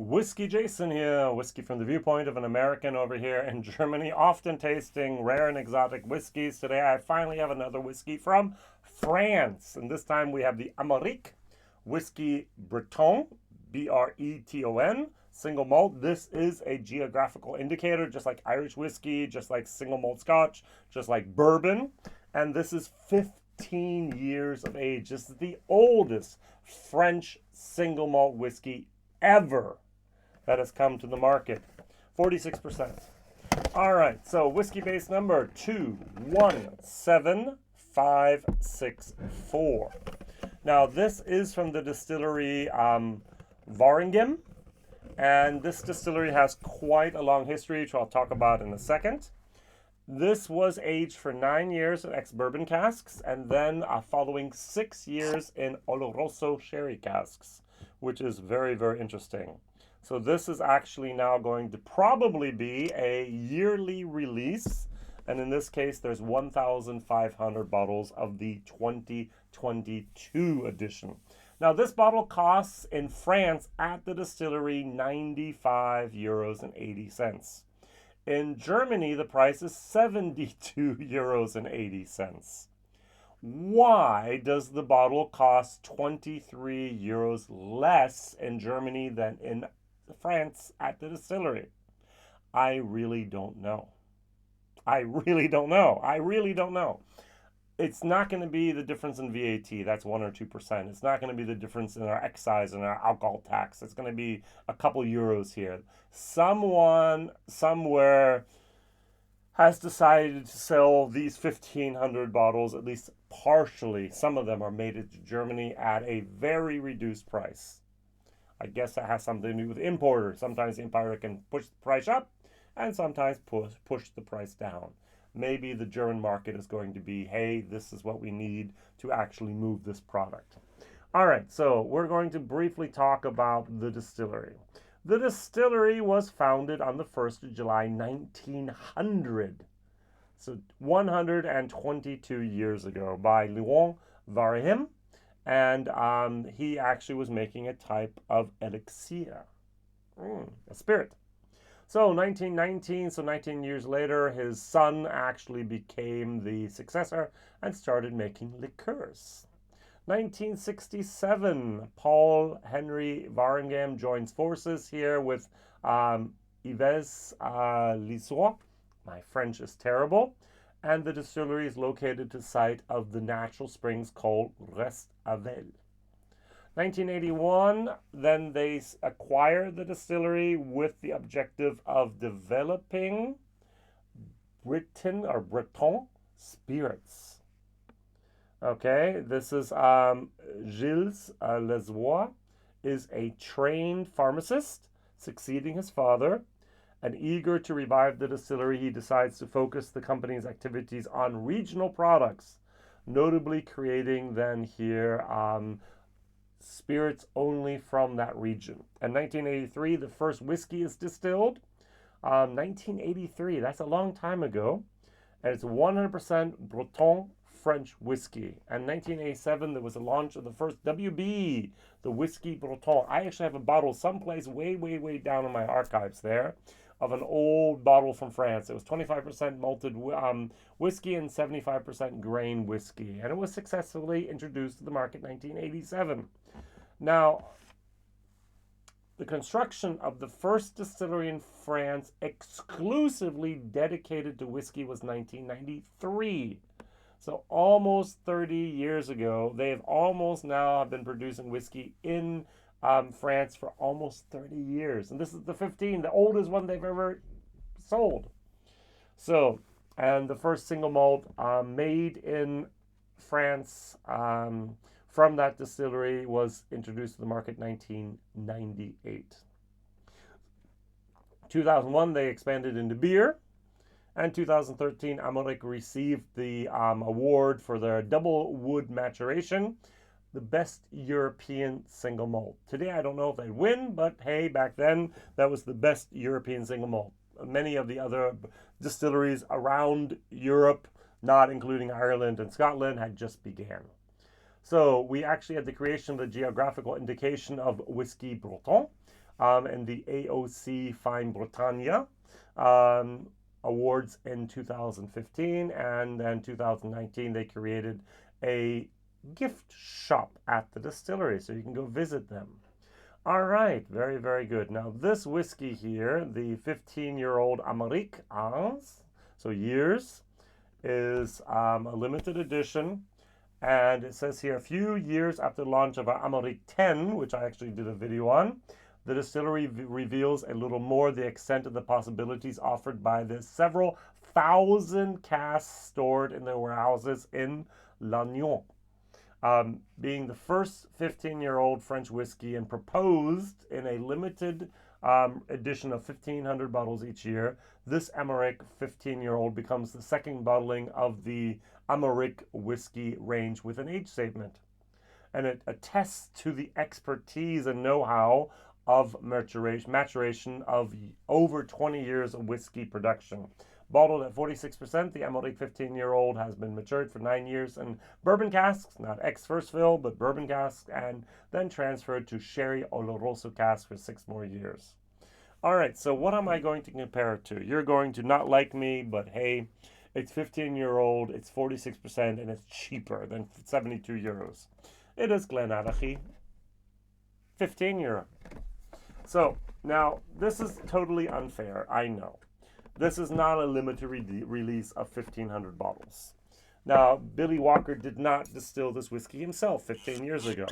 WhiskyJason here, whiskey from the viewpoint of an American over here in Germany, often tasting rare and exotic whiskeys. Today I finally have another whiskey from France, and this time we have the Amarik Whiskey Breton, B-R-E-T-O-N, single malt. This is a geographical indicator, just like Irish whiskey, just like single malt Scotch, just like bourbon, and this is 15 years of age. This is the oldest French single malt whiskey ever that has come to the market. 46%. All right, so Whiskybase number 217564. Now this is from the Distillery Warenghem, and this distillery has quite a long history, which I'll talk about in a second. This was aged for 9 years in ex-bourbon casks, and then following 6 years in Oloroso sherry casks, which is very, very interesting. So this is actually now going to probably be a yearly release, and in this case there's 1,500 bottles of the 2022 edition. Now this bottle costs in France at the distillery 95 euros and 80 cents. In Germany the price is 72 euros and 80 cents. Why does the bottle cost 23 euros less in Germany than in France at the distillery? I really don't know. I really don't know. It's not going to be the difference in VAT. That's 1 or 2%. It's not going to be the difference in our excise and our alcohol tax. It's going to be a couple euros here. Someone, somewhere, has decided to sell these 1,500 bottles, at least partially. Some of them are made in Germany at a very reduced price. I guess that has something to do with importers. Sometimes the importer can push the price up, and sometimes push the price down. Maybe the German market is going to be, hey, this is what we need to actually move this product. All right, so we're going to briefly talk about the distillery. The distillery was founded on the 1st of July, 1900. So 122 years ago by Distillery Warenghem. And he actually was making a type of elixir, a spirit. So 1919, so 19 years later, his son actually became the successor and started making liqueurs. 1967, Paul Henry Warenghem joins forces here with Yves Lissois. My French is terrible. And the distillery is located to the site of the natural springs called Restavel. 1981, then they acquired the distillery with the objective of developing Breton spirits. Okay, this is Gilles Lezois is a trained pharmacist, succeeding his father, and eager to revive the distillery. He decides to focus the company's activities on regional products, notably creating then here spirits only from that region. In 1983, the first whiskey is distilled. 1983, that's a long time ago. And it's 100% Breton French whiskey. And 1987, there was a launch of the first WB, the Whiskey Breton. I actually have a bottle someplace way, way, way down in my archives there of an old bottle from France. It was 25% malted whiskey and 75% grain whiskey. And it was successfully introduced to the market in 1987. Now, the construction of the first distillery in France exclusively dedicated to whiskey was 1993. So almost 30 years ago, they have almost now been producing whiskey in France for almost 30 years. And this is the oldest one they've ever sold. So, and the first single malt made in France from that distillery was introduced to the market in 1998. 2001, they expanded into beer. And 2013, Amarik received the award for their double wood maturation, the best European single malt. Today, I don't know if they'd win, but hey, back then, that was the best European single malt. Many of the other distilleries around Europe, not including Ireland and Scotland, had just began. So we actually had the creation of the geographical indication of Whiskey Breton. and the AOC Fine Bretagne awards in 2015, and then 2019 they created a gift shop at the distillery, so you can go visit them. All right, very, very good. Now this whiskey here, the 15-year-old Amarik, so years, is a limited edition. And it says here, a few years after the launch of our Amarik 10, which I actually did a video on, the distillery reveals a little more the extent of the possibilities offered by the several thousand casks stored in their warehouses in Lannion. Being the first 15-year-old French whiskey and proposed in a limited edition of 1,500 bottles each year, this Amarik 15-year-old becomes the second bottling of the Amarik whiskey range with an age statement. And it attests to the expertise and know-how of maturation of over 20 years of whiskey production. Bottled at 46%, the Amarik 15-year-old has been matured for 9 years in bourbon casks, not ex-first fill, but bourbon casks, and then transferred to Sherry Oloroso casks for 6 more years. All right, so what am I going to compare it to? You're going to not like me, but hey, it's 15-year-old, it's 46%, and it's cheaper than 72 euros. It is Glenallachie, 15 euro. So, now, this is totally unfair, I know. This is not a limited release of 1,500 bottles. Now, Billy Walker did not distill this whiskey himself 15 years ago.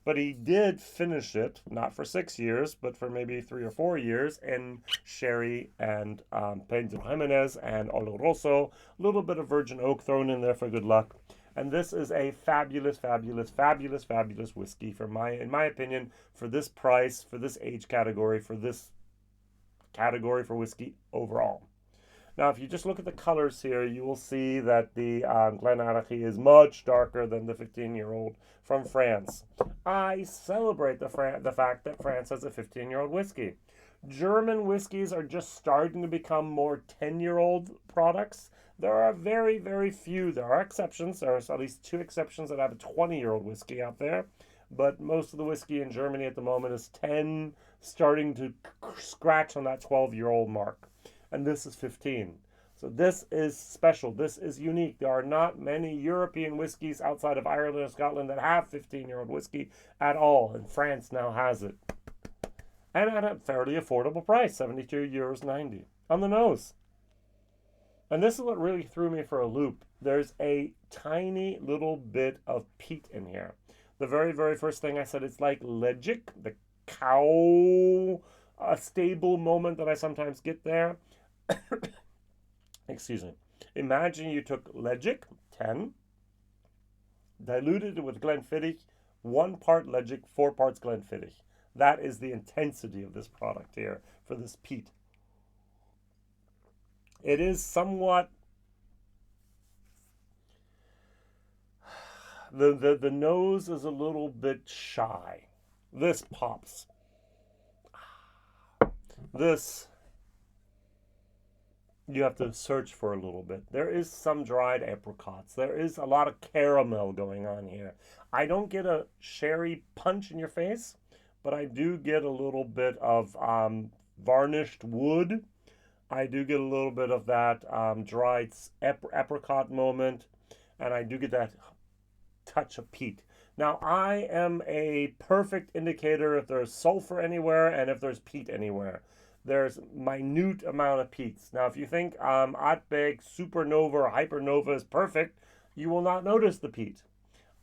But he did finish it, not for 6 years, but for maybe 3 or 4 years in Sherry and Pedro Jimenez and Oloroso. A little bit of virgin oak thrown in there for good luck. And this is a fabulous, fabulous, fabulous, fabulous whiskey, in my opinion, for this price, for this age category, for this category for whiskey overall. Now, if you just look at the colors here, you will see that the Glenallachie is much darker than the 15-year-old from France. I celebrate the fact that France has a 15-year-old whiskey. German whiskeys are just starting to become more 10-year-old products. There are very, very few. There are exceptions. There are at least 2 exceptions that have a 20-year-old whiskey out there. But most of the whiskey in Germany at the moment is 10, starting to scratch on that 12-year-old mark. And this is 15. So this is special. This is unique. There are not many European whiskeys outside of Ireland and Scotland that have 15-year-old whiskey at all. And France now has it. And at a fairly affordable price, 72 euros 90 on the nose. And this is what really threw me for a loop. There's a tiny little bit of peat in here. The very, very first thing I said, it's like legic, the cow stable moment that I sometimes get there. Excuse me. Imagine you took legic, 10, diluted it with Glenfiddich, 1 part legic, 4 parts Glenfiddich. That is the intensity of this product here for this peat. It is somewhat, the nose is a little bit shy. This pops. This, you have to search for a little bit. There is some dried apricots. There is a lot of caramel going on here. I don't get a sherry punch in your face, but I do get a little bit of varnished wood. I do get a little bit of that dried apricot moment, and I do get that touch of peat. Now, I am a perfect indicator if there's sulfur anywhere and if there's peat anywhere. There's minute amount of peats. Now, if you think Atbeg, Supernova, or Hypernova is perfect, you will not notice the peat.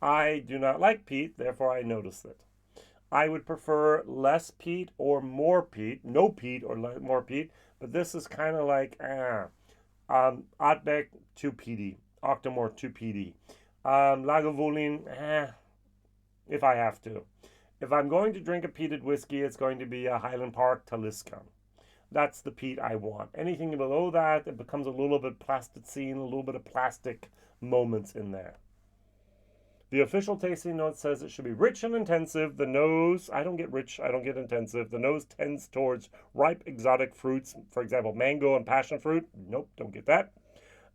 I do not like peat, therefore I notice it. I would prefer less peat or more peat, no peat or more peat, but this is kind of like, Atbeg, too peaty, Octomore, too peaty. Lagavulin, if I have to. If I'm going to drink a peated whiskey, it's going to be a Highland Park Talisker. That's the peat I want. Anything below that, it becomes a little bit plasticine, a little bit of plastic moments in there. The official tasting note says it should be rich and intensive. The nose, I don't get rich, I don't get intensive. The nose tends towards ripe exotic fruits, for example, mango and passion fruit. Nope, don't get that.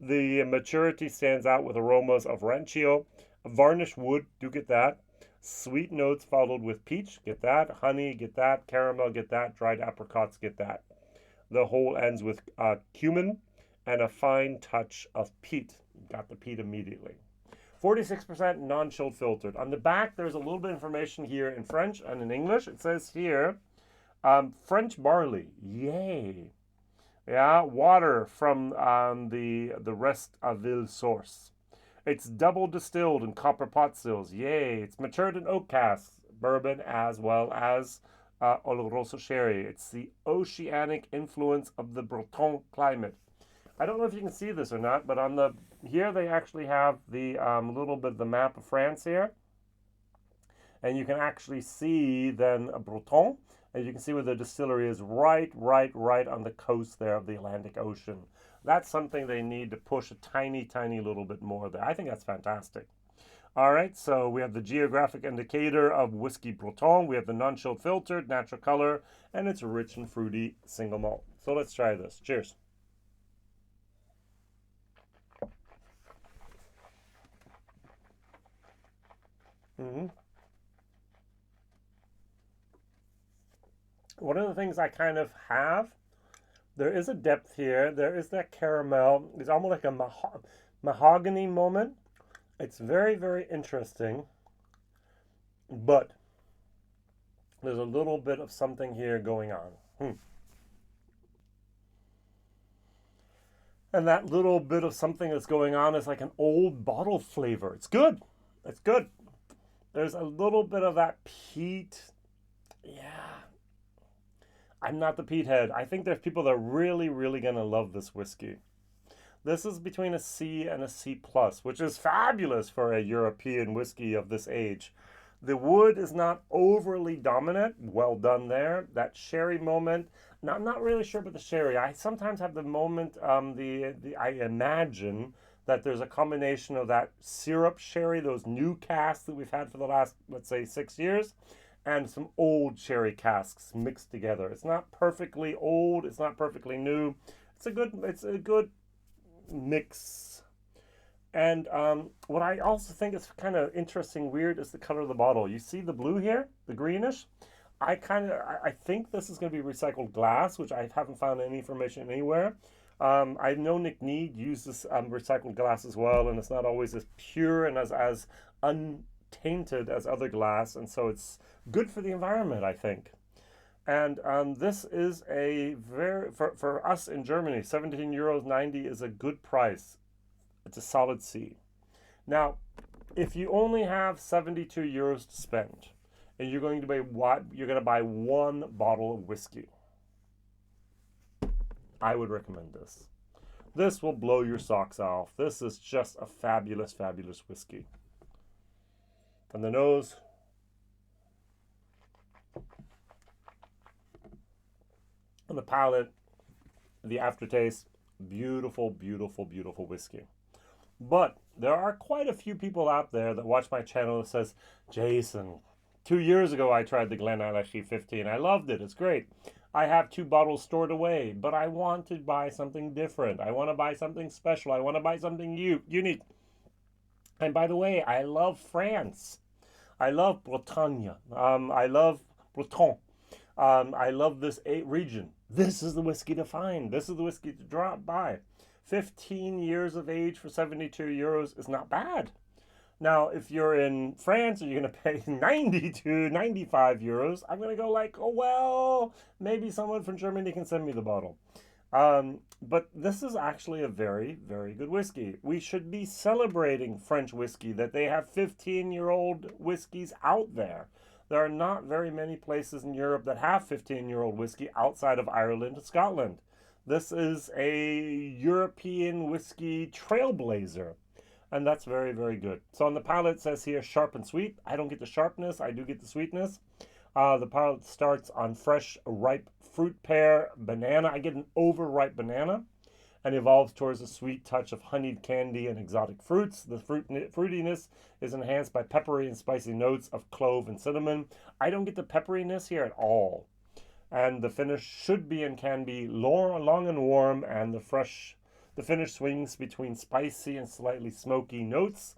The maturity stands out with aromas of rancio. Varnished wood, do get that. Sweet notes followed with peach, get that. Honey, get that. Caramel, get that. Dried apricots, get that. The whole ends with cumin and a fine touch of peat. Got the peat immediately. 46% non-chilled filtered. On the back, there's a little bit of information here in French and in English. It says here, French barley, yay. Yeah, water from the Restville source. It's double distilled in copper pot stills, yay. It's matured in oak casks, bourbon as well as Oloroso sherry. It's the oceanic influence of the Breton climate. I don't know if you can see this or not, but on the here they actually have the little bit of the map of France here, and you can actually see then a Breton, and you can see where the distillery is right on the coast there of the Atlantic Ocean. That's something they need to push a tiny little bit more there. I think that's fantastic. All right, so we have the geographic indicator of whiskey Breton. We have the non-chilled filtered, natural color, and it's rich and fruity single malt. So let's try this. Cheers. One of the things I kind of have, there is a depth here. There is that caramel. It's almost like a mahogany moment. It's very interesting, but there's a little bit of something here going on. And that little bit of something that's going on is like an old bottle flavor. It's good. It's good. There's a little bit of that peat. Yeah. I'm not the peat head. I think there's people that are really going to love this whiskey. This is between a C and a C plus, which is fabulous for a European whiskey of this age. The wood is not overly dominant. Well done there. That sherry moment. Now, I'm not really sure about the sherry. I sometimes have the moment, I imagine that there's a combination of that syrup sherry, those new casks that we've had for the last, let's say, 6 years, and some old sherry casks mixed together. It's not perfectly old. It's not perfectly new. It's a good mix. And what I also think is kind of interesting, weird, is the color of the bottle. You see the blue here, the greenish? I think this is going to be recycled glass, which I haven't found any information anywhere. I know Nick Need uses recycled glass as well, and it's not always as pure and as untainted as other glass, and so it's good for the environment, I think. And this is a for us in Germany, 17 euros 90 is a good price. It's a solid C. Now, if you only have 72 euros to spend, and you're going to buy one bottle of whiskey, I would recommend this. This will blow your socks off. This is just a fabulous whiskey. On the nose, on the palate, the aftertaste, beautiful whiskey. But there are quite a few people out there that watch my channel that says, Jason, 2 years ago I tried the Glenallachie 15. I loved it. It's great. I have 2 bottles stored away, but I want to buy something different. I want to buy something special. I want to buy something unique. And by the way, I love France. I love Bretagne. I love Breton. I love this region. This is the whiskey to find. This is the whiskey to drop by. 15 years of age for 72 euros is not bad. Now, if you're in France and you're going to pay 90 to 95 euros, I'm going to go like, oh, well, maybe someone from Germany can send me the bottle. But this is actually a very good whiskey. We should be celebrating French whiskey, that they have 15-year-old whiskeys out there. There are not very many places in Europe that have 15-year-old whiskey outside of Ireland and Scotland. This is a European whiskey trailblazer, and that's very good. So on the palate it says here sharp and sweet. I don't get the sharpness, I do get the sweetness. The palate starts on fresh, ripe fruit pear, banana. I get an overripe banana, and evolves towards a sweet touch of honeyed candy and exotic fruits. The fruitiness is enhanced by peppery and spicy notes of clove and cinnamon. I don't get the pepperiness here at all. And the finish should be and can be long and warm, and the finish swings between spicy and slightly smoky notes.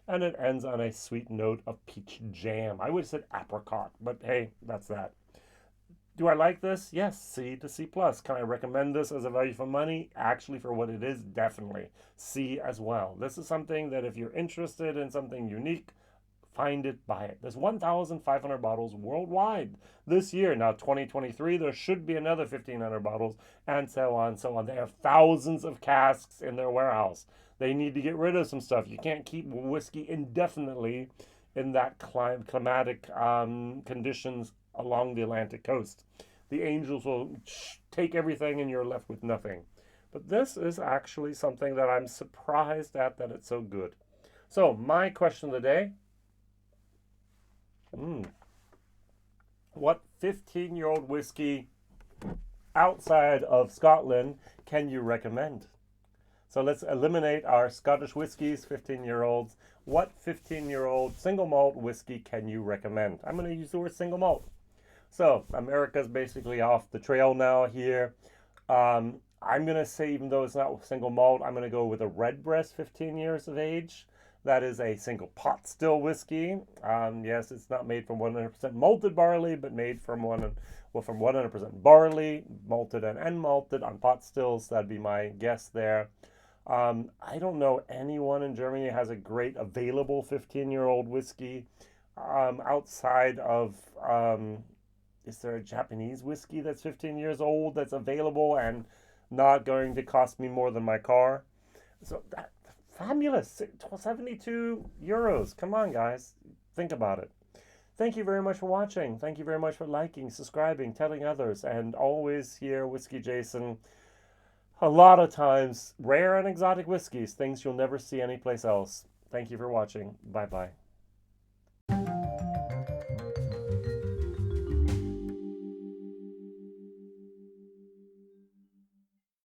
and it ends on a sweet note of peach jam. I would have said apricot, but hey, that's that. Do I like this? Yes, C to C+. Can I recommend this as a value for money? Actually, for what it is, definitely. C as well. This is something that if you're interested in something unique, find it, buy it. There's 1,500 bottles worldwide this year. Now, 2023, there should be another 1,500 bottles, and so on, so on. They have thousands of casks in their warehouse. They need to get rid of some stuff. You can't keep whiskey indefinitely in that climatic conditions along the Atlantic coast. The angels will take everything and you're left with nothing. But this is actually something that I'm surprised at, that it's so good. So my question of the day, what 15-year-old whiskey outside of Scotland can you recommend? So let's eliminate our Scottish whiskies, 15-year-olds. What 15-year-old single malt whiskey can you recommend? I'm going to use the word single malt. So America's basically off the trail now here. I'm going to say, even though it's not single malt, I'm going to go with a Redbreast 15 years of age. That is a single pot still whiskey. Yes, it's not made from 100% malted barley, but made from 100% barley, malted and unmalted on pot stills. That'd be my guess there. I don't know anyone in Germany has a great available 15-year-old whiskey outside of, is there a Japanese whiskey that's 15 years old that's available and not going to cost me more than my car? So that, fabulous, 72 euros. Come on, guys, think about it. Thank you very much for watching. Thank you very much for liking, subscribing, telling others, and always here, Whiskey Jason. A lot of times, rare and exotic whiskeys, things you'll never see anyplace else. Thank you for watching. Bye-bye.